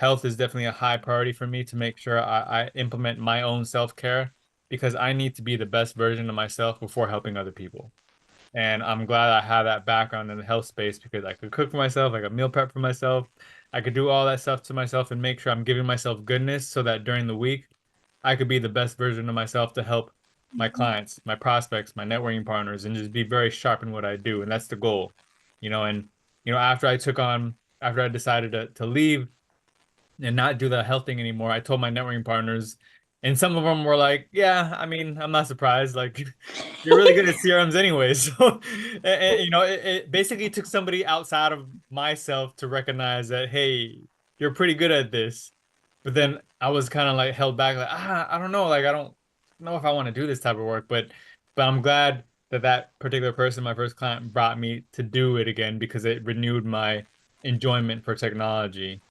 health is definitely a high priority for me to make sure I implement my own self-care because I need to be the best version of myself before helping other people. And I'm glad I have that background in the health space because I could cook for myself, I could meal prep for myself, I could do all that stuff to myself and make sure I'm giving myself goodness so that during the week I could be the best version of myself to help my clients, my prospects, my networking partners, and just be very sharp in what I do. And that's the goal, and after I decided to leave and not do the health thing anymore, I told my networking partners, and some of them were like, "Yeah, I mean, I'm not surprised. Like, you're really good at CRMs anyway." So, it basically took somebody outside of myself to recognize that, hey, you're pretty good at this. But then I was kind of like held back, like, I don't know, like I don't know if I want to do this type of work, but I'm glad that that particular person, my first client, brought me to do it again because it renewed my enjoyment for technology.